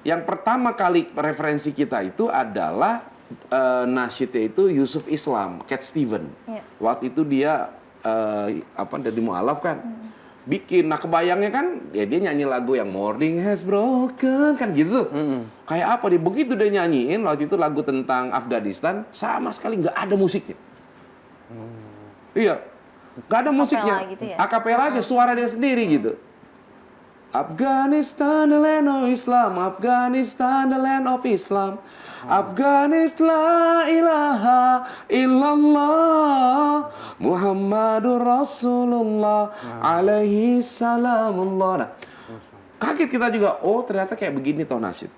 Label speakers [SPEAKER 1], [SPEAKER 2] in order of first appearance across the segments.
[SPEAKER 1] Yang pertama kali referensi kita itu adalah nasyidnya itu Yusuf Islam, Cat Steven. Waktu itu dia dari mualaf kan, bikin. Nah kebayangnya kan, ya dia nyanyi lagu yang Morning Has Broken kan gitu. Kayak apa dia begitu dia nyanyiin waktu itu lagu tentang Afghanistan, sama sekali nggak ada musiknya. Iya, nggak ada musiknya.
[SPEAKER 2] Gitu ya?
[SPEAKER 1] Akapela aja, suara dia sendiri gitu. Afghanistan, the land of Islam. Afghanistan, the land of Islam. Afghanistan, la ilaha illallah. Muhammadur Rasulullah alaihi salamullah. Nah, kaget kita juga, oh ternyata kayak begini toh nasyid.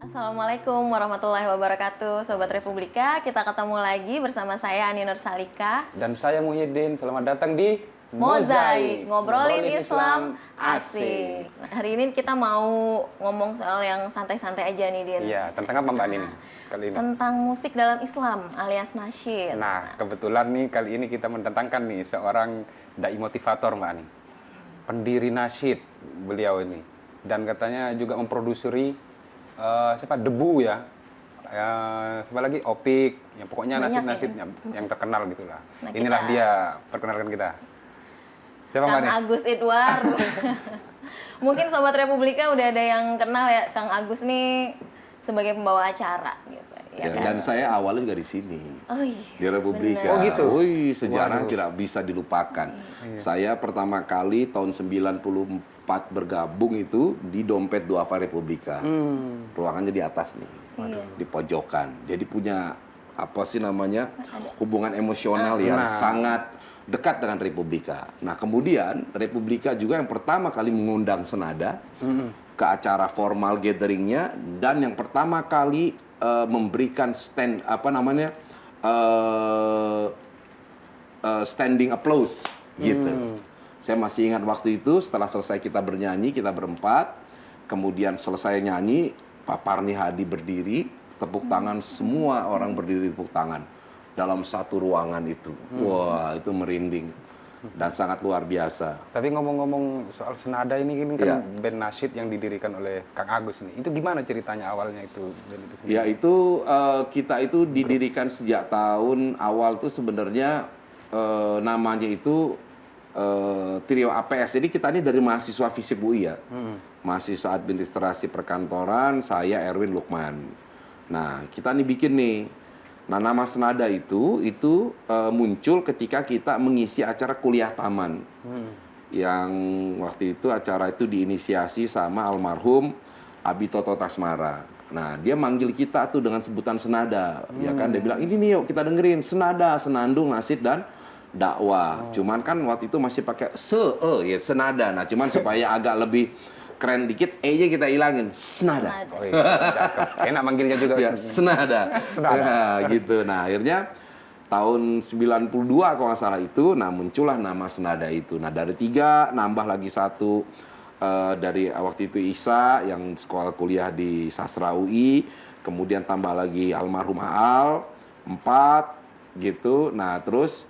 [SPEAKER 2] Assalamualaikum warahmatullahi wabarakatuh, Sobat Republika. Kita ketemu lagi bersama saya Ani Nursalika
[SPEAKER 3] dan saya Muhyiddin. Selamat datang di
[SPEAKER 2] Mozaik, ngobrolin Islam asik. Nah, hari ini kita mau ngomong soal yang santai-santai aja nih, Din.
[SPEAKER 3] Iya, tentang apa Mbak Nini kali ini?
[SPEAKER 2] Tentang musik dalam Islam alias nasyid.
[SPEAKER 3] Nah, kebetulan nih kali ini kita mendatangkan nih seorang dai motivator Mbak Ani. Pendiri nasyid beliau ini. Dan katanya juga memproduksi Debu ya. Siapa lagi? Opik, yang pokoknya nasyid-nasyid yang terkenal gitulah. Nah, inilah dia, perkenalkan kita. Siapa
[SPEAKER 2] Kang Agus Idwar. Mungkin Sobat Republika udah ada yang kenal ya Kang Agus nih sebagai pembawa acara gitu.
[SPEAKER 1] Ya, kan? Dan saya awalnya juga di sini.
[SPEAKER 2] Oh iya.
[SPEAKER 1] Di Republika.
[SPEAKER 3] Oh gitu.
[SPEAKER 1] Sejarah tidak bisa dilupakan. Saya pertama kali tahun 94 bergabung itu di Dompet Duafa Republika. Ruangannya di atas nih. Di pojokan. Jadi punya hubungan emosional yang sangat dekat dengan Republika. Nah, kemudian Republika juga yang pertama kali mengundang Senada ke acara formal gatheringnya, dan yang pertama kali memberikan standing applause gitu. Saya masih ingat waktu itu setelah selesai kita bernyanyi, kita berempat, kemudian selesai nyanyi, Pak Parni Hadi berdiri, tepuk tangan, semua orang berdiri tepuk tangan dalam satu ruangan itu. Wah, itu merinding dan sangat luar biasa.
[SPEAKER 3] Tapi ngomong-ngomong soal Senada ini kan band nasyid yang didirikan oleh Kang Agus nih. Itu gimana ceritanya awalnya itu?
[SPEAKER 1] Ya itu kita itu didirikan sejak tahun awal tuh sebenarnya namanya itu Trio APS. Jadi kita ini dari mahasiswa FISIP UI ya. Mahasiswa administrasi perkantoran, saya Erwin Lukman. Nah, kita nih bikin nih. Nah, nama Senada itu muncul ketika kita mengisi acara kuliah taman. Yang waktu itu acara itu diinisiasi sama almarhum Abi Toto Tasmara. Nah, dia manggil kita tuh dengan sebutan Senada. Ya kan, dia bilang, ini nih yuk kita dengerin. Senada, senandung, nasyid, dan dakwah. Cuman kan waktu itu masih pakai ya Senada. Nah, cuman supaya agak lebih keren dikit, E-nya kita hilangin, Senada.
[SPEAKER 3] Oh iya, enak manggilnya juga.
[SPEAKER 1] Ya, Senada. Ya, gitu. Nah, akhirnya tahun 92 kalau nggak salah itu, nah muncullah nama Senada itu. Nah, dari 3 nambah lagi 1 dari waktu itu Isa yang sekolah kuliah di Sastra UI, kemudian tambah lagi almarhum Aal 4 gitu. Nah, terus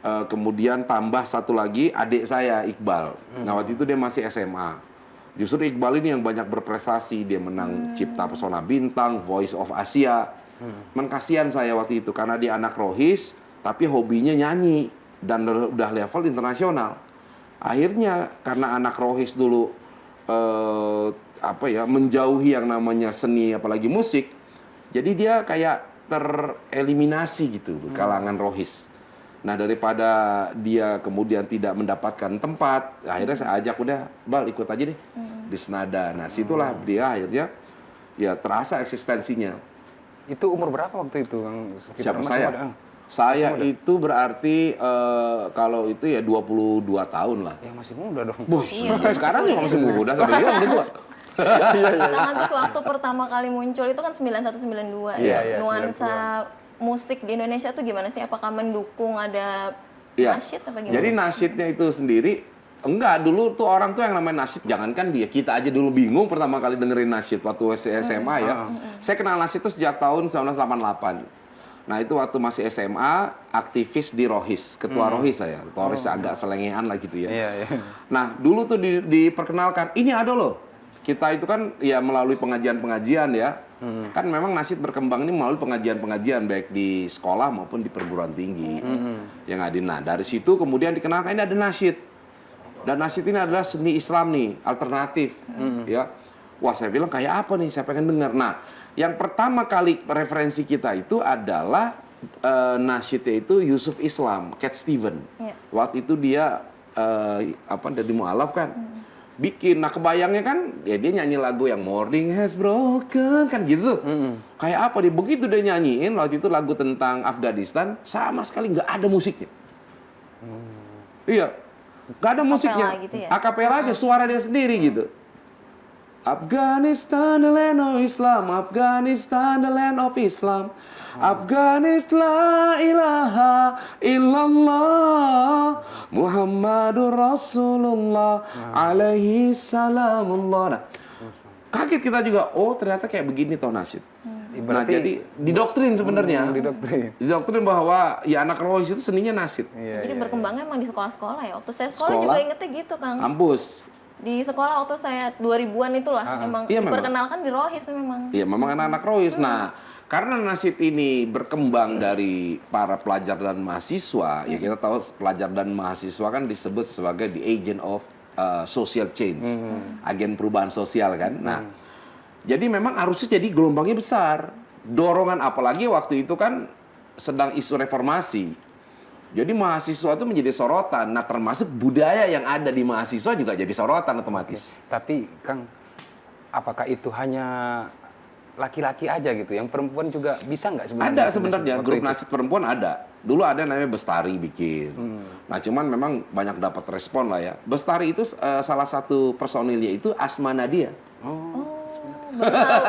[SPEAKER 1] kemudian tambah 1 lagi adik saya Iqbal. Nah, waktu itu dia masih SMA. Justru Iqbal ini yang banyak berprestasi, dia menang Cipta Pesona Bintang, Voice of Asia. Kasihan saya waktu itu karena dia anak rohis, tapi hobinya nyanyi dan udah level internasional. Akhirnya karena anak rohis dulu menjauhi yang namanya seni apalagi musik, jadi dia kayak tereliminasi gitu kalangan rohis. Nah, daripada dia kemudian tidak mendapatkan tempat, akhirnya saya ajak, udah Bal ikut aja deh di Senada. Nah, situlah dia akhirnya ya terasa eksistensinya.
[SPEAKER 3] Itu umur berapa waktu itu?
[SPEAKER 1] Siapa saya? Saya itu berarti kalau itu ya 22 tahun lah.
[SPEAKER 3] Ya masih muda dong.
[SPEAKER 1] Sekarang juga masih muda, sampai dia udah tua.
[SPEAKER 2] Kang Agus waktu pertama kali muncul itu kan 9192 ya. Nuansa musik di Indonesia tuh gimana sih? Apakah mendukung ada nasyid apa gimana?
[SPEAKER 1] Jadi nasyidnya itu sendiri enggak, dulu tuh orang tuh yang namanya nasyid, jangankan kita aja dulu bingung pertama kali dengerin nasyid waktu SMA ya. Saya kenal nasyid itu sejak tahun 1988. Nah itu waktu masih SMA, aktivis di Rohis, ketua Rohis saya. Ketua Rohis agak selengean lah gitu ya.
[SPEAKER 3] Iya, iya.
[SPEAKER 1] Nah dulu tuh diperkenalkan, ini ada loh. Kita itu kan ya melalui pengajian-pengajian ya. Kan memang nasyid berkembang ini melalui pengajian-pengajian baik di sekolah maupun di perguruan tinggi. Yang ada. Nah dari situ kemudian dikenalkan ini ada nasyid. Dan nasyid ini adalah seni Islam nih, alternatif. Ya. Wah saya bilang kayak apa nih, saya pengen dengar. Nah yang pertama kali referensi kita itu adalah nasyidnya itu Yusuf Islam, Cat Steven. Waktu itu dia dari mualaf kan. Bikin, nah kebayangnya kan ya dia nyanyi lagu yang Morning Has Broken kan gitu. Kayak apa dia, begitu dia nyanyiin waktu itu lagu tentang Afghanistan, sama sekali nggak ada musiknya. Iya, nggak ada musiknya,
[SPEAKER 2] gitu ya?
[SPEAKER 1] akapela aja, suara dia sendiri gitu. Afghanistan the land of Islam, Afghanistan the land of Islam, Afghanistan la ilaha illallah, Muhammadur Rasulullah alaihi salamullah. Nah, kaget kita juga, oh ternyata kayak begini toh nasyid. Nah jadi didoktrin sebenarnya, didoktrin bahwa ya anak Rohis itu seninya nasyid.
[SPEAKER 2] Jadi berkembangnya emang di sekolah-sekolah ya. Waktu saya sekolah juga ingetnya gitu Kang.
[SPEAKER 1] Kampus.
[SPEAKER 2] Di sekolah waktu saya 2000-an itulah emang diperkenalkan di Rohis memang.
[SPEAKER 1] Iya memang anak-anak Rohis. Nah karena nasyid ini berkembang dari para pelajar dan mahasiswa, ya kita tahu pelajar dan mahasiswa kan disebut sebagai the agent of social change, agen perubahan sosial kan. Nah jadi memang harusnya jadi gelombangnya besar. Dorongan apalagi waktu itu kan sedang isu reformasi. Jadi mahasiswa itu menjadi sorotan. Nah termasuk budaya yang ada di mahasiswa juga jadi sorotan otomatis.
[SPEAKER 3] Tapi Kang, apakah itu hanya laki-laki aja gitu? Yang perempuan juga bisa nggak sebenarnya?
[SPEAKER 1] Ada sebenarnya, grup nasyid perempuan ada. Dulu ada namanya Bestari bikin. Nah cuman memang banyak dapat respon lah ya. Bestari itu salah satu personilnya itu Asma Nadia.
[SPEAKER 2] Baru tahu.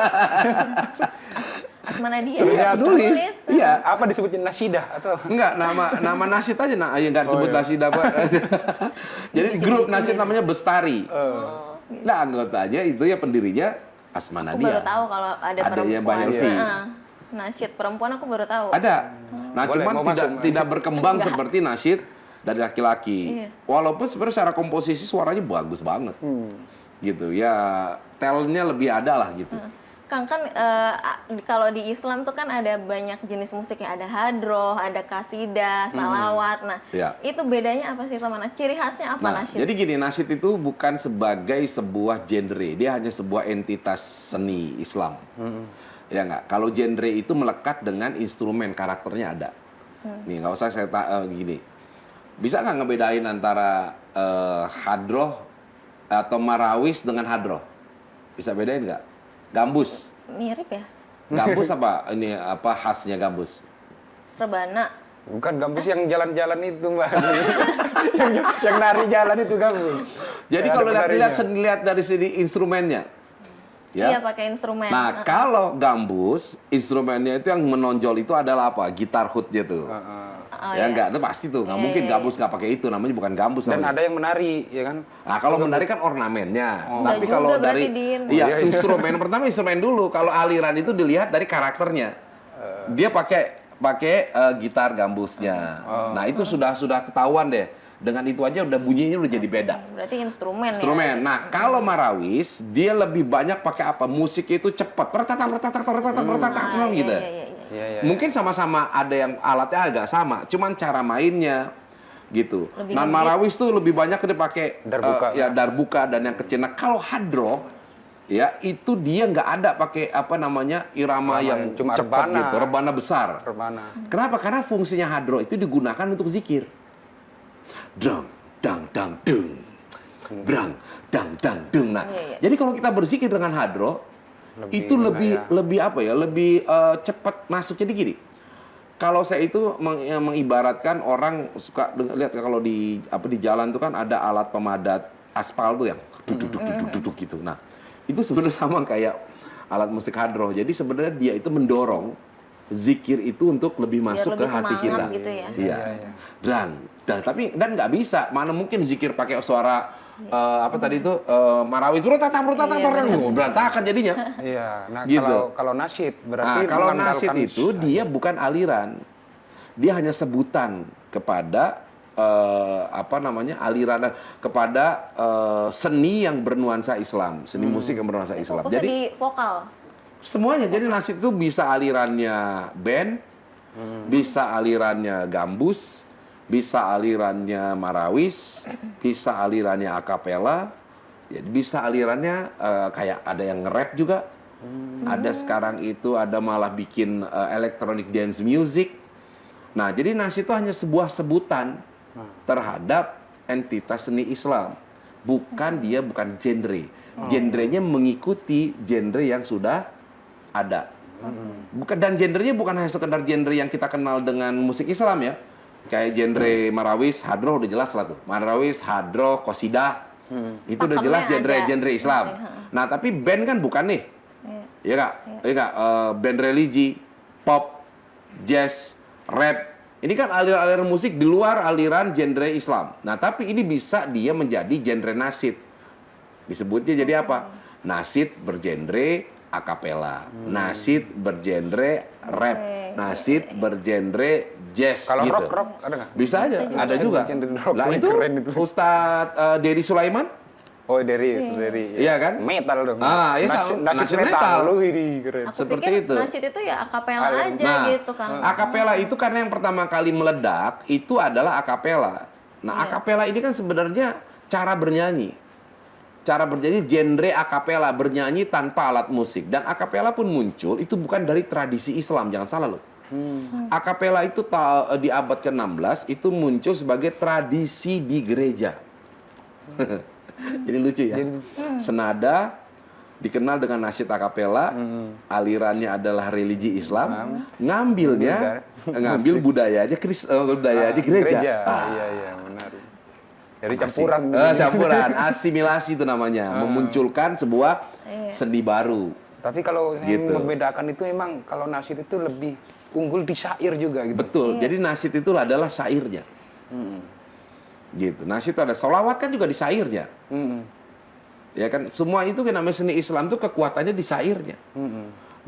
[SPEAKER 2] Asma Nadia.
[SPEAKER 1] Nulis. Iya.
[SPEAKER 3] Apa disebutnya nasyidah atau?
[SPEAKER 1] Enggak, nama nasyid aja. Nah, ya nggak disebut nasyidah, Pak. Jadi grup nasyid namanya Bestari. Nah, anggotanya itu ya pendirinya Asma
[SPEAKER 2] Aku
[SPEAKER 1] Nadia.
[SPEAKER 2] baru tahu kalau ada
[SPEAKER 1] Adanya Mbak
[SPEAKER 2] perempuan.
[SPEAKER 1] Helvi.
[SPEAKER 2] Nasyid perempuan aku baru tahu.
[SPEAKER 1] Ada. Nah,
[SPEAKER 3] Boleh,
[SPEAKER 1] cuman
[SPEAKER 3] mau
[SPEAKER 1] tidak berkembang seperti nasyid dari laki-laki. Walaupun sebenarnya secara komposisi suaranya bagus banget. Gitu. Ya, talentnya lebih ada lah gitu.
[SPEAKER 2] Kang kan kalau di Islam tuh kan ada banyak jenis musik ya, ada hadroh, ada kasidah, salawat. Nah, itu bedanya apa sih sama nasyid? Ciri khasnya apa nasyid?
[SPEAKER 1] Jadi gini, nasyid itu bukan sebagai sebuah genre, dia hanya sebuah entitas seni Islam. Ya nggak? Kalau genre itu melekat dengan instrumen, karakternya ada. Nih nggak usah saya gini. Bisa nggak ngebedain antara hadroh atau marawis dengan hadroh? Bisa bedain nggak? Gambus.
[SPEAKER 2] Mirip ya?
[SPEAKER 1] Gambus apa? Ini apa khasnya gambus?
[SPEAKER 2] Rebana.
[SPEAKER 3] Bukan gambus yang jalan-jalan itu, Mbak. yang nari jalan itu gambus.
[SPEAKER 1] Jadi kalau lihat dari sini instrumennya. Ya?
[SPEAKER 2] Iya, pakai instrumen.
[SPEAKER 1] Nah, kalau gambus, instrumennya itu yang menonjol itu adalah apa? Gitar hoodnya tuh. Enggak, itu pasti tuh. Nggak mungkin gambus nggak pakai itu, namanya bukan gambus.
[SPEAKER 3] Dan ada yang menari, ya kan?
[SPEAKER 1] Nah, kalau menari kan ornamennya. Tapi
[SPEAKER 2] Nggak
[SPEAKER 1] kalau
[SPEAKER 2] juga
[SPEAKER 1] dari
[SPEAKER 2] berarti
[SPEAKER 1] instrumen pertama instrumen dulu. Kalau aliran itu dilihat dari karakternya. Dia pakai gitar gambusnya. Nah, itu sudah ketahuan deh. Dengan itu aja udah bunyinya udah jadi beda.
[SPEAKER 2] Berarti instrumen ya?
[SPEAKER 1] Nah, kalau marawis, dia lebih banyak pakai apa? Musiknya itu cepat. Gitu.
[SPEAKER 3] Iya.
[SPEAKER 1] Mungkin sama-sama ada yang alatnya agak sama, cuman cara mainnya gitu. Nah, marawis tuh lebih banyak dipakai darbuka dan yang kecil. Nah, kalau hadroh ya itu dia nggak ada pakai irama yang
[SPEAKER 3] cuma
[SPEAKER 1] cepat
[SPEAKER 3] rebana.
[SPEAKER 1] gitu, rebana besar. Kenapa? Karena fungsinya hadroh itu digunakan untuk zikir. Dang, dang, dang, dung. Brang, dang, dang, dung. Nah, jadi kalau kita berzikir dengan hadroh, itu lebih cepat masuk. Jadi gini, kalau saya itu mengibaratkan orang suka lihat kalau di jalan tuh kan ada alat pemadat aspal tuh yang duduk gitu. Nah, itu sebenarnya sama kayak alat musik hadroh. Jadi sebenarnya dia itu mendorong zikir itu untuk lebih masuk ke hati kita.
[SPEAKER 2] Gitu ya.
[SPEAKER 1] Iya. Dan tapi nggak bisa. Mana mungkin zikir pakai suara tadi itu marawis berantakan jadinya.
[SPEAKER 3] Iya. Nah,
[SPEAKER 1] Gitu.
[SPEAKER 3] kalau nasyid berarti
[SPEAKER 1] kalau nasyid itu dia bukan aliran. Dia hanya sebutan kepada aliran kepada seni yang bernuansa Islam, seni musik yang bernuansa Islam.
[SPEAKER 2] Fokusnya di vokal.
[SPEAKER 1] Semuanya. Jadi nasyid itu bisa alirannya band, bisa alirannya gambus, bisa alirannya marawis, bisa alirannya akapela, ya, bisa alirannya kayak ada yang nge-rap juga. Ada sekarang itu ada malah bikin electronic dance music. Nah, jadi nasyid itu hanya sebuah sebutan terhadap entitas seni Islam. Dia bukan genre. Genrenya mengikuti genre yang sudah ada. Dan genrenya bukan hanya sekedar genre yang kita kenal dengan musik Islam ya. Kayak genre marawis, hadroh udah jelas lah tuh. Marawis, hadroh, qasidah. Itu udah jelas genre Islam. Nah, tapi band kan bukan nih. Iya nggak? Iya nggak? Band religi, pop, jazz, rap. Ini kan aliran-aliran musik di luar aliran genre Islam. Nah, tapi ini bisa dia menjadi genre nasyid. Disebutnya jadi apa? Nasyid bergenre akapela, nasyid bergenre rap, nasyid bergenre jazz.
[SPEAKER 3] Kalau
[SPEAKER 1] gitu.
[SPEAKER 3] rock ada nggak?
[SPEAKER 1] Bisa aja, ada juga. Lah itu Ustadz Dery Sulaiman.
[SPEAKER 3] Oh, dari
[SPEAKER 1] Iya kan?
[SPEAKER 3] metal dong.
[SPEAKER 1] Nasyid metal.
[SPEAKER 3] Lu ini keren.
[SPEAKER 2] Aku
[SPEAKER 1] Seperti
[SPEAKER 2] pikir
[SPEAKER 1] itu.
[SPEAKER 2] nasyid itu ya akapela aja gitu kan.
[SPEAKER 1] Akapela itu karena yang pertama kali meledak itu adalah akapela. Nah, akapela ini kan sebenarnya cara bernyanyi. Cara bernyanyi genre akapela, bernyanyi tanpa alat musik. Dan akapela pun muncul itu bukan dari tradisi Islam, jangan salah loh. Akapela itu di abad ke-16 itu muncul sebagai tradisi di gereja. Jadi lucu ya. Senada dikenal dengan nasyid akapela, alirannya adalah religi Islam, ngambil budayanya gereja.
[SPEAKER 3] Iya, benar. Dari campuran.
[SPEAKER 1] Campuran, asimilasi itu namanya, memunculkan sebuah seni baru.
[SPEAKER 3] Tapi kalau yang membedakan itu memang kalau nasyid itu lebih unggul di syair juga gitu.
[SPEAKER 1] Betul. Jadi nasyid itu adalah syairnya. Gitu. Nasyid itu ada sholawat kan juga di syairnya. Ya kan, semua itu kan namanya seni Islam itu kekuatannya di syairnya.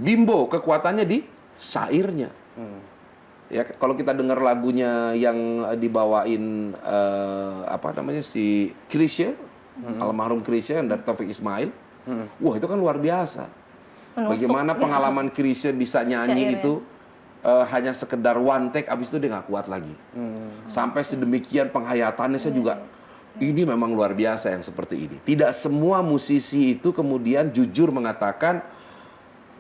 [SPEAKER 1] Bimbo kekuatannya di syairnya. Ya, kalau kita dengar lagunya yang dibawain si Chrisye, almarhum Chrisye dari Taufik Ismail, wah itu kan luar biasa. Bagaimana pengalaman Chrisye bisa nyanyi itu hanya sekedar one take, abis itu dia nggak kuat lagi. Sampai sedemikian penghayatannya saya juga, ini memang luar biasa yang seperti ini. Tidak semua musisi itu kemudian jujur mengatakan,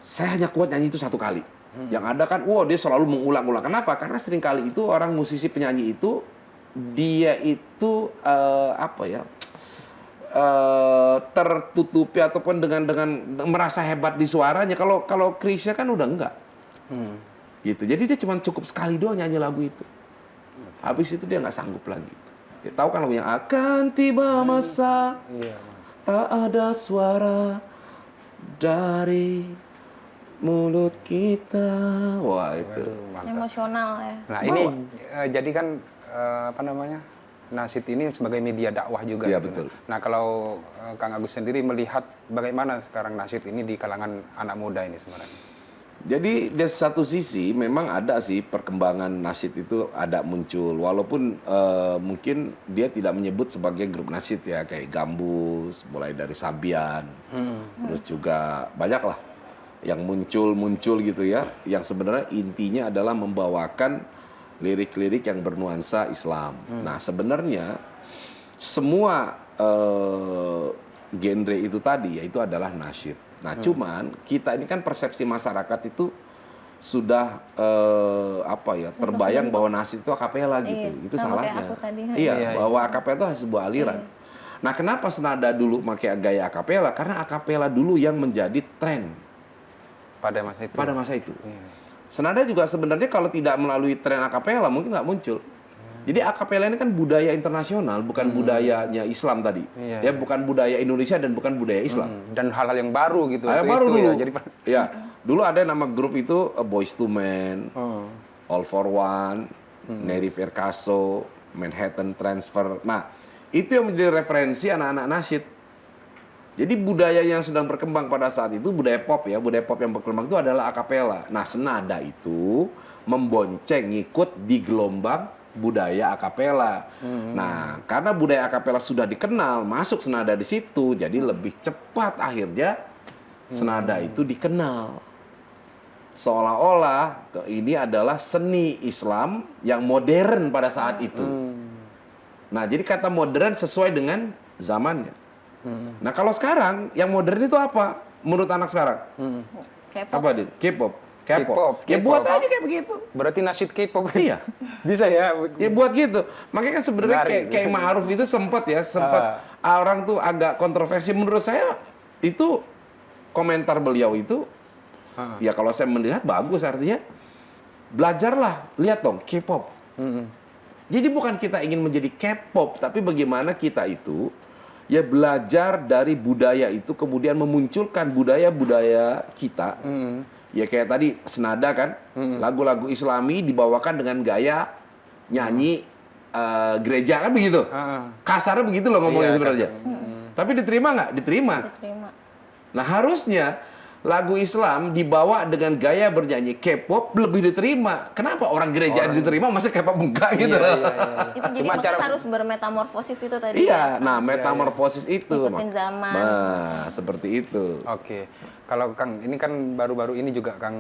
[SPEAKER 1] saya hanya kuat nyanyi itu satu kali. Yang ada kan, dia selalu mengulang-ulang. Kenapa? Karena seringkali itu orang musisi penyanyi itu, dia itu tertutupi ataupun dengan merasa hebat di suaranya. Kalau Chrisye kan udah enggak. Gitu. Jadi dia cuma cukup sekali doang nyanyi lagu itu. Habis itu dia nggak sanggup lagi. Dia tahu kan lagunya akan tiba masa tak ada suara dari mulut kita. Wah, itu
[SPEAKER 2] emosional ya.
[SPEAKER 3] Nah, ini jadi kan nasyid ini sebagai media dakwah juga.
[SPEAKER 1] Iya,
[SPEAKER 3] gitu.
[SPEAKER 1] betul.
[SPEAKER 3] Nah, kalau Kang Agus sendiri melihat bagaimana sekarang nasyid ini di kalangan anak muda ini sebenarnya.
[SPEAKER 1] Jadi dari satu sisi memang ada sih perkembangan nasyid itu ada muncul, walaupun mungkin dia tidak menyebut sebagai grup nasyid ya, kayak Gambus, mulai dari Sabian, terus juga banyak lah yang muncul gitu ya, yang sebenarnya intinya adalah membawakan lirik-lirik yang bernuansa Islam. Nah, sebenarnya semua genre itu tadi yaitu adalah nasyid. Nah, cuman kita ini kan persepsi masyarakat itu sudah terbayang bahwa nasyid itu akapela gitu. Itu salahnya. Iya, bahwa akapela itu sebuah aliran. Nah, kenapa senada dulu pakai gaya akapela? Karena akapela dulu yang menjadi tren pada masa itu. Senada juga sebenarnya kalau tidak melalui tren akapela mungkin nggak muncul. Jadi akapela ini kan budaya internasional, bukan budayanya Islam tadi. Ya, bukan budaya Indonesia dan bukan budaya Islam.
[SPEAKER 3] Dan hal-hal yang baru gitu.
[SPEAKER 1] Hal yang baru dulu.
[SPEAKER 3] Ya, jadi...
[SPEAKER 1] Dulu ada nama grup itu Boyz II Men, All for One, Nery Verkaso, Manhattan Transfer. Nah, itu yang menjadi referensi anak-anak nasyid. Jadi budaya yang sedang berkembang pada saat itu budaya pop ya, budaya pop yang berkembang itu adalah akapela. Nah, senada itu membonceng ngikut di gelombang budaya akapela. Nah, karena budaya akapela sudah dikenal, masuk senada di situ, jadi lebih cepat akhirnya senada itu dikenal. Seolah-olah ini adalah seni Islam yang modern pada saat itu. Nah, jadi kata modern sesuai dengan zamannya. Nah, kalau sekarang yang modern itu apa? Menurut anak sekarang?
[SPEAKER 2] K-pop.
[SPEAKER 1] Apa, Din? K-pop.
[SPEAKER 3] K-pop.
[SPEAKER 1] Ya buat aja kayak begitu.
[SPEAKER 3] Berarti nasyid K-pop.
[SPEAKER 1] Iya.
[SPEAKER 3] Bisa ya?
[SPEAKER 1] Ya buat gitu. Makanya kan sebenarnya
[SPEAKER 3] Menarik.
[SPEAKER 1] kayak Ma'ruf itu sempat orang tuh agak kontroversi. Menurut saya itu komentar beliau itu ya kalau saya melihat bagus, artinya belajarlah, lihat dong K-pop. Jadi bukan kita ingin menjadi K-pop, tapi bagaimana kita itu ya belajar dari budaya itu, kemudian memunculkan budaya-budaya kita. Ya kayak tadi senada kan, lagu-lagu Islami dibawakan dengan gaya nyanyi gereja kan begitu. Kasarnya begitu loh ngomongnya sebenarnya. Tapi diterima nggak? Diterima.
[SPEAKER 2] Diterima.
[SPEAKER 1] Nah, harusnya lagu Islam dibawa dengan gaya bernyanyi K-pop lebih diterima. Kenapa orang gereja diterima, masa K-pop enggak gitu?
[SPEAKER 2] Itu jadi makanya harus bermetamorfosis itu tadi.
[SPEAKER 1] Iya, nah metamorfosis itu.
[SPEAKER 2] Ikutin zaman.
[SPEAKER 1] Nah, seperti itu.
[SPEAKER 3] Oke. Kalau Kang, ini kan baru-baru ini juga Kang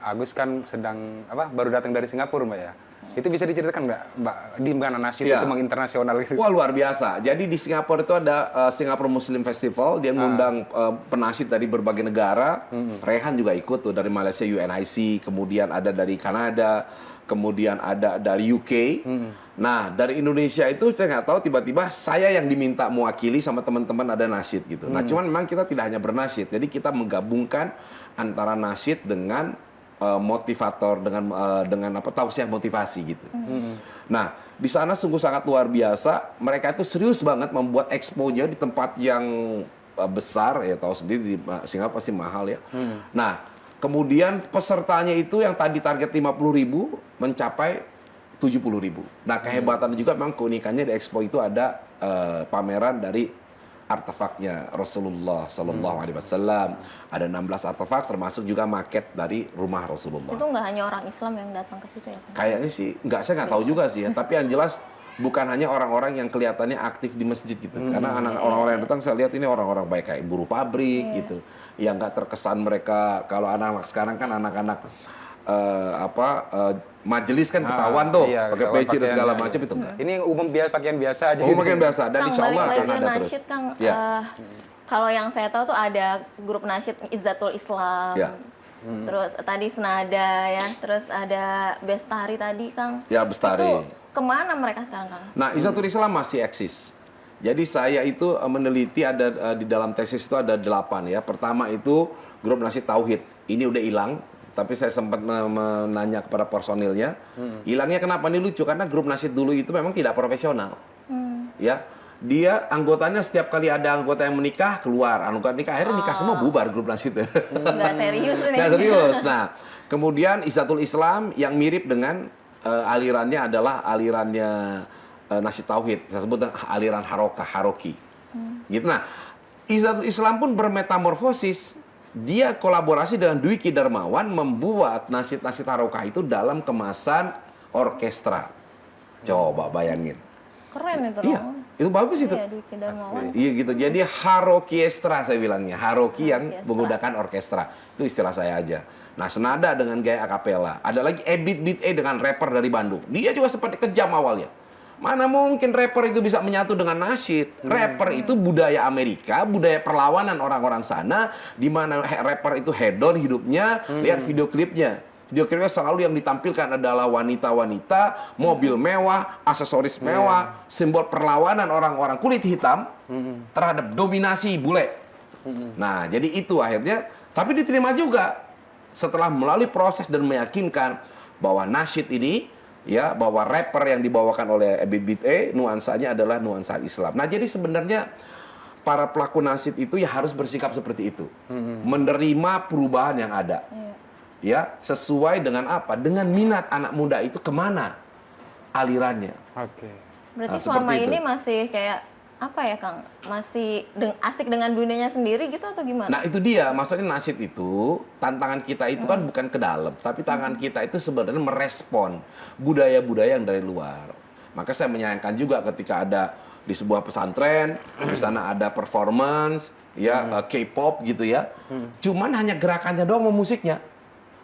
[SPEAKER 3] Agus kan sedang baru datang dari Singapura, Mbak ya. Itu bisa diceritakan nggak, Mbak, di mana nasyid itu menginternasional gitu?
[SPEAKER 1] Wah, luar biasa. Jadi di Singapura itu ada Singapore Muslim Festival, dia mengundang penasyid dari berbagai negara. Rehan juga ikut tuh, dari Malaysia UNIC, kemudian ada dari Kanada, kemudian ada dari UK. Nah, dari Indonesia itu saya nggak tahu, tiba-tiba saya yang diminta mewakili sama teman-teman ada nasyid gitu. Nah, cuman memang kita tidak hanya bernasyid, jadi kita menggabungkan antara nasyid dengan motivator, dengan tausiah motivasi gitu. Nah, di sana sungguh sangat luar biasa. Mereka itu serius banget membuat expo-nya di tempat yang besar, ya tahu sendiri di Singapura pasti mahal ya. Nah, kemudian pesertanya itu yang tadi target 50.000 mencapai 70.000. Nah, kehebatannya juga memang keunikannya di expo itu ada pameran dari artefaknya Rasulullah Sallallahu Alaihi Wasallam. Ada 16 artefak, termasuk juga maket dari rumah Rasulullah.
[SPEAKER 2] Itu nggak hanya orang Islam yang datang ke situ ya?
[SPEAKER 1] Kayaknya sih, saya nggak tahu juga sih ya. Tapi yang jelas bukan hanya orang-orang yang kelihatannya aktif di masjid gitu. Karena orang-orang yang datang saya lihat ini orang-orang baik kayak buruh pabrik gitu. Yang nggak terkesan mereka, kalau anak-anak sekarang kan anak-anak majelis kan ketahuan tuh, pakai peci dan segala macam itu enggak.
[SPEAKER 3] Ini umum pakaian biasa aja.
[SPEAKER 1] Pakaian biasa, dan
[SPEAKER 2] Kang,
[SPEAKER 1] insya Allah
[SPEAKER 2] balik
[SPEAKER 1] akan
[SPEAKER 2] lagi
[SPEAKER 1] ada
[SPEAKER 2] nasyid,
[SPEAKER 1] terus.
[SPEAKER 2] Kang. Kalau yang saya tahu tuh ada grup nasyid Izzatul Islam. Terus tadi Senada ya, terus ada Bestari tadi, Kang.
[SPEAKER 1] Ya, Bestari.
[SPEAKER 2] Itu kemana mereka sekarang, Kang?
[SPEAKER 1] Nah, Izzatul Islam masih eksis. Jadi saya itu meneliti ada di dalam tesis itu ada 8 ya. Pertama itu grup nasyid Tauhid. Ini udah hilang. Tapi saya sempat menanya kepada personilnya, hilangnya kenapa? Ini lucu, karena grup nasyid dulu itu memang tidak profesional. Ya, dia anggotanya setiap kali ada anggota yang menikah, keluar. Anggota nikah, akhirnya nikah semua, bubar grup nasyid.
[SPEAKER 2] Nggak serius ini.
[SPEAKER 1] Nggak serius. Nah, kemudian Izzatul Islam yang mirip dengan alirannya adalah alirannya nasyid Tauhid. Saya sebut aliran Haroki. Gitu. Nah, Izzatul Islam pun bermetamorfosis. Dia kolaborasi dengan Dwiki Darmawan membuat nasyid-nasyid Harokah itu dalam kemasan orkestra. Coba bayangin.
[SPEAKER 2] Keren itu.
[SPEAKER 1] Iya, itu bagus itu.
[SPEAKER 2] Iya, Dwiki Darmawan.
[SPEAKER 1] Iya gitu. Jadi Harokiestra saya bilangnya. Haroki yang menggunakan orkestra. Itu istilah saya aja. Nah, senada dengan gaya akapela. Ada lagi Ebit Beat dengan rapper dari Bandung. Dia juga seperti kejam awalnya. Mana mungkin rapper itu bisa menyatu dengan nasyid? Rapper itu budaya Amerika, budaya perlawanan orang-orang sana, di mana rapper itu hedon hidupnya. Lihat video klipnya. Video klipnya selalu yang ditampilkan adalah wanita-wanita, mobil mewah, aksesoris mewah, simbol perlawanan orang-orang kulit hitam terhadap dominasi bule. Nah, jadi itu akhirnya, tapi diterima juga setelah melalui proses dan meyakinkan bahwa nasyid ini, ya, bahwa rapper yang dibawakan oleh Ebit Beat nuansanya adalah nuansa Islam. Nah, jadi sebenarnya para pelaku nasyid itu ya harus bersikap seperti itu. Menerima perubahan yang ada. Ya, sesuai dengan apa? Dengan minat anak muda itu kemana alirannya.
[SPEAKER 3] Oke.
[SPEAKER 2] Berarti
[SPEAKER 1] Nah,
[SPEAKER 2] selama
[SPEAKER 1] seperti
[SPEAKER 2] ini
[SPEAKER 1] itu.
[SPEAKER 2] masih kayak apa ya Kang? Masih asik dengan dunianya sendiri gitu atau gimana?
[SPEAKER 1] Nah itu dia, maksudnya nasyid itu, tantangan kita itu kan bukan ke dalam, tapi tantangan kita itu sebenarnya merespon budaya-budaya yang dari luar. Maka saya menyayangkan juga ketika ada di sebuah pesantren, di sana ada performance, ya K-pop gitu ya. Cuman hanya gerakannya doang sama musiknya.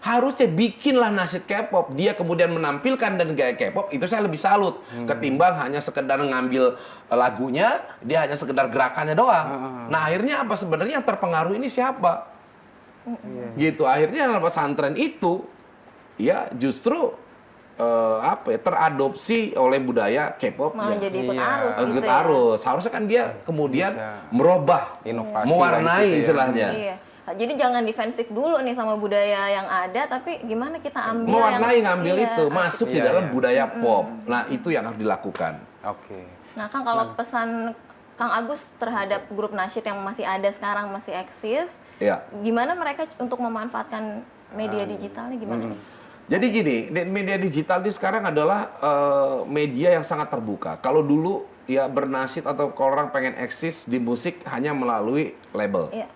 [SPEAKER 1] Harusnya bikinlah nasyid K-pop, dia kemudian menampilkan dan gaya K-pop, itu saya lebih salut. Ketimbang hanya sekedar ngambil lagunya, dia hanya sekedar gerakannya doang. Nah akhirnya apa sebenarnya yang terpengaruh ini siapa? Gitu, akhirnya dalam pesantren itu, ya justru teradopsi oleh budaya K-pop.
[SPEAKER 2] Malah jadi ikut arus gitu
[SPEAKER 1] Ikut
[SPEAKER 2] ya.
[SPEAKER 1] arus. Harusnya kan dia kemudian
[SPEAKER 3] Bisa
[SPEAKER 1] merubah,
[SPEAKER 3] inovasi
[SPEAKER 1] mewarnai
[SPEAKER 3] gitu ya.
[SPEAKER 1] istilahnya.
[SPEAKER 2] Iya. Jadi jangan defensif dulu nih sama budaya yang ada, tapi gimana kita ambil
[SPEAKER 1] Mewarnai,
[SPEAKER 2] yang
[SPEAKER 1] ngambil
[SPEAKER 2] iya.
[SPEAKER 1] itu, masuk di
[SPEAKER 3] Iya,
[SPEAKER 1] dalam
[SPEAKER 3] iya.
[SPEAKER 1] budaya pop. Nah itu yang harus dilakukan.
[SPEAKER 3] Oke.
[SPEAKER 2] Nah, Kang, kalau pesan Kang Agus terhadap grup nasyid yang masih ada sekarang, masih eksis,
[SPEAKER 1] Ya.
[SPEAKER 2] gimana mereka untuk memanfaatkan media digitalnya gimana?
[SPEAKER 1] Jadi gini, media digital ini sekarang adalah media yang sangat terbuka. Kalau dulu ya bernasyid atau kalau orang pengen eksis di musik hanya melalui label.
[SPEAKER 2] Iya.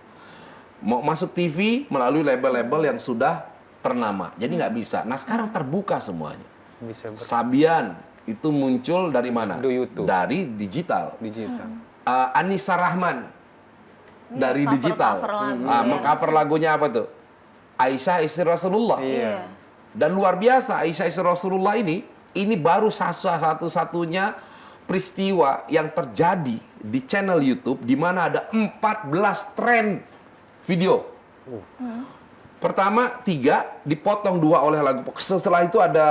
[SPEAKER 1] Mau masuk TV melalui label-label yang sudah ternama. Jadi nggak bisa. Nah sekarang terbuka semuanya.
[SPEAKER 3] Bisa
[SPEAKER 1] Sabian itu muncul dari mana?
[SPEAKER 3] Di YouTube.
[SPEAKER 1] Dari digital.
[SPEAKER 3] digital.
[SPEAKER 1] Anissa Rahman dari
[SPEAKER 2] cover-
[SPEAKER 1] digital.
[SPEAKER 2] cover lagu, ya.
[SPEAKER 1] Mengcover lagunya apa tuh? Aisyah istri Rasulullah.
[SPEAKER 3] Iya.
[SPEAKER 1] Dan luar biasa Aisyah istri Rasulullah ini baru satu-satunya peristiwa yang terjadi di channel YouTube di mana ada 14 tren video. Pertama 3 dipotong 2 oleh lagu. Setelah itu ada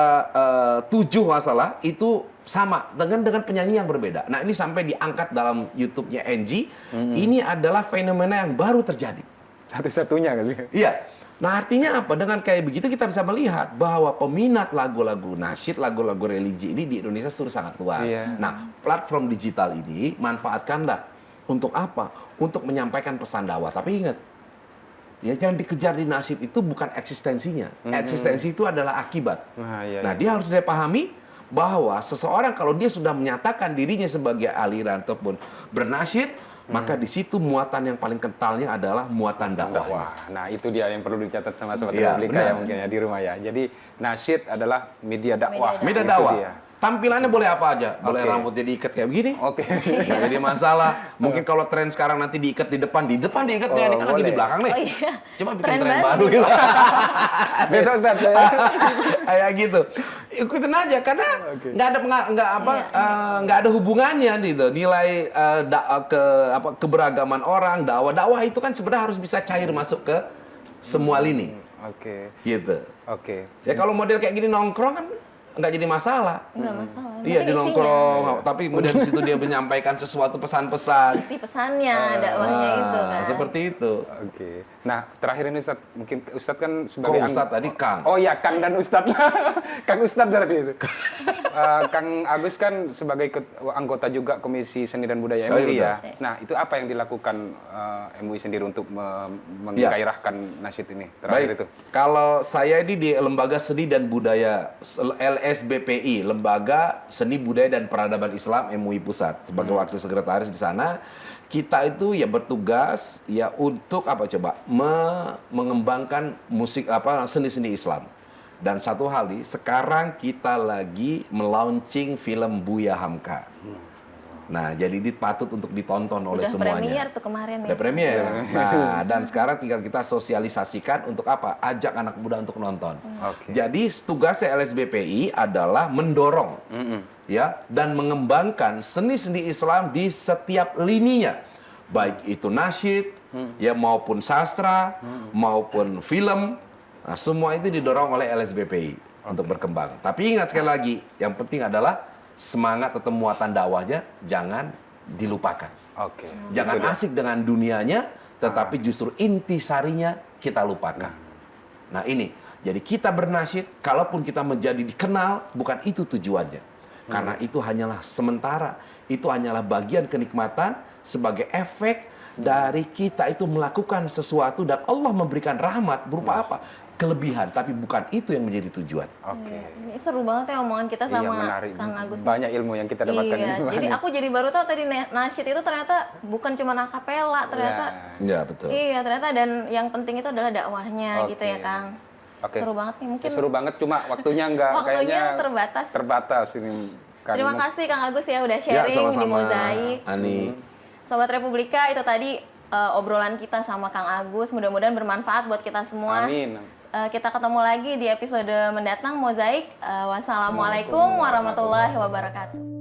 [SPEAKER 1] 7 masalah itu sama dengan penyanyi yang berbeda. Nah ini sampai diangkat dalam YouTube-nya NG. Ini adalah fenomena yang baru terjadi.
[SPEAKER 3] Satu-satunya kali.
[SPEAKER 1] Iya. Nah artinya apa? Dengan kayak begitu kita bisa melihat bahwa peminat lagu-lagu nasyid, lagu-lagu religi ini di Indonesia sudah sangat luas.
[SPEAKER 3] Iya.
[SPEAKER 1] Nah platform digital ini manfaatkanlah untuk apa? Untuk menyampaikan pesan dakwah. Tapi ingat, ya jangan dikejar di nasyid itu bukan eksistensinya. Eksistensi itu adalah akibat.
[SPEAKER 3] Nah, iya,
[SPEAKER 1] Nah
[SPEAKER 3] iya.
[SPEAKER 1] dia harus dipahami bahwa seseorang kalau dia sudah menyatakan dirinya sebagai aliran ataupun bernasyid, maka di situ muatan yang paling kentalnya adalah muatan dakwah.
[SPEAKER 3] Wah, nah itu dia yang perlu dicatat sama sobat
[SPEAKER 1] Iya,
[SPEAKER 3] Republika
[SPEAKER 1] benar.
[SPEAKER 3] ya mungkin ya di rumah ya. Jadi nasyid adalah media dakwah.
[SPEAKER 1] Media
[SPEAKER 3] Itu
[SPEAKER 1] dakwah.
[SPEAKER 3] dia.
[SPEAKER 1] Tampilannya boleh apa aja. Boleh
[SPEAKER 3] Oke.
[SPEAKER 1] rambutnya diikat kayak begini.
[SPEAKER 3] Oke.
[SPEAKER 1] Nggak jadi masalah. Mungkin kalau tren sekarang nanti diikat di depan diikat ya. Ini kan lagi di
[SPEAKER 3] boleh.
[SPEAKER 1] belakang nih.
[SPEAKER 2] Oh iya.
[SPEAKER 1] Coba bikin
[SPEAKER 2] Tren
[SPEAKER 1] tren
[SPEAKER 2] baru.
[SPEAKER 1] baru gitu.
[SPEAKER 3] Besok Ustaz saya.
[SPEAKER 1] Kayak gitu. Ikutin aja karena
[SPEAKER 3] Oke.
[SPEAKER 1] nggak ada hubungannya gitu. Nilai keberagaman orang, dakwah itu kan sebenarnya harus bisa cair masuk ke semua lini.
[SPEAKER 3] Oke.
[SPEAKER 1] Gitu.
[SPEAKER 3] Oke.
[SPEAKER 1] Ya kalau model kayak gini nongkrong kan nggak jadi masalah.
[SPEAKER 2] Enggak masalah. Yang
[SPEAKER 1] Iya
[SPEAKER 2] penting
[SPEAKER 1] di
[SPEAKER 2] isinya.
[SPEAKER 1] nongkrong, tapi kemudian di situ dia menyampaikan sesuatu pesan-pesan.
[SPEAKER 2] Isi pesannya, dakwahnya itu kan.
[SPEAKER 1] Seperti itu.
[SPEAKER 3] Oke. Nah, terakhir ini Ustaz, mungkin Ustaz kan sebagai
[SPEAKER 1] Kok Ustadz tadi Kang?
[SPEAKER 3] Oh iya, Kang dan Ustadz. Kang Ustadz berarti itu. Kang Agus kan sebagai anggota juga Komisi Seni dan Budaya
[SPEAKER 1] Oh, iya,
[SPEAKER 3] MUI ya.
[SPEAKER 2] betul.
[SPEAKER 3] Nah, itu apa yang dilakukan MUI sendiri untuk menggairahkan nasyid ini terakhir itu?
[SPEAKER 1] Kalau saya ini di Lembaga Seni dan Budaya LSBPI, Lembaga Seni Budaya dan Peradaban Islam MUI Pusat, sebagai wakil sekretaris di sana, kita itu ya bertugas ya untuk apa coba mengembangkan musik seni-seni Islam. Dan satu hal nih, sekarang kita lagi melaunching film Buya Hamka. Nah, jadi ini patut untuk ditonton oleh
[SPEAKER 2] Udah
[SPEAKER 1] semuanya.
[SPEAKER 2] premier tuh kemarin
[SPEAKER 1] Udah
[SPEAKER 2] nih.
[SPEAKER 1] premier. Nah, dan sekarang tinggal kita sosialisasikan untuk apa? Ajak anak muda untuk nonton.
[SPEAKER 3] Oke.
[SPEAKER 1] Jadi tugasnya LSBPI adalah mendorong ya dan mengembangkan seni-seni Islam di setiap lininya. Baik itu nasyid, ya maupun sastra, maupun film. Nah, semua itu didorong oleh LSBPI untuk berkembang. Tapi ingat sekali lagi, yang penting adalah semangat atau muatan dakwahnya jangan dilupakan.
[SPEAKER 3] Oke.
[SPEAKER 1] Jangan
[SPEAKER 3] Itu dia.
[SPEAKER 1] asik dengan dunianya, tetapi justru intisarinya kita lupakan. Nah ini, jadi kita bernasyid, kalaupun kita menjadi dikenal, bukan itu tujuannya. Karena itu hanyalah sementara, itu hanyalah bagian kenikmatan sebagai efek dari kita itu melakukan sesuatu dan Allah memberikan rahmat berupa apa? Kelebihan, tapi bukan itu yang menjadi tujuan.
[SPEAKER 3] Oke.
[SPEAKER 2] Ini seru banget ya omongan kita
[SPEAKER 3] Iya,
[SPEAKER 2] sama
[SPEAKER 3] menarik.
[SPEAKER 2] Kang Agus.
[SPEAKER 3] Banyak ilmu yang kita dapatkan.
[SPEAKER 2] Iya,
[SPEAKER 3] ini,
[SPEAKER 2] jadi
[SPEAKER 3] Bang.
[SPEAKER 2] aku jadi baru tahu tadi nasyid itu ternyata bukan cuma akapela, ternyata.
[SPEAKER 1] Ya, betul.
[SPEAKER 2] Iya, ternyata dan yang penting itu adalah dakwahnya gitu ya,
[SPEAKER 3] Oke.
[SPEAKER 2] Kang.
[SPEAKER 3] Oke.
[SPEAKER 2] Seru banget nih, mungkin
[SPEAKER 3] Seru banget, cuma waktunya nggak
[SPEAKER 2] waktunya
[SPEAKER 3] kayaknya
[SPEAKER 2] terbatas.
[SPEAKER 3] terbatas ini. Kan.
[SPEAKER 2] Terima kasih Kang Agus ya udah
[SPEAKER 1] Ya,
[SPEAKER 2] sharing di
[SPEAKER 1] sama-sama.
[SPEAKER 2] Mozaik.
[SPEAKER 1] Ani.
[SPEAKER 2] Sobat Republika, itu tadi obrolan kita sama Kang Agus. Mudah-mudahan bermanfaat buat kita semua.
[SPEAKER 3] Amin.
[SPEAKER 2] Kita ketemu lagi di episode mendatang Mozaik. Wassalamualaikum warahmatullahi wabarakatuh.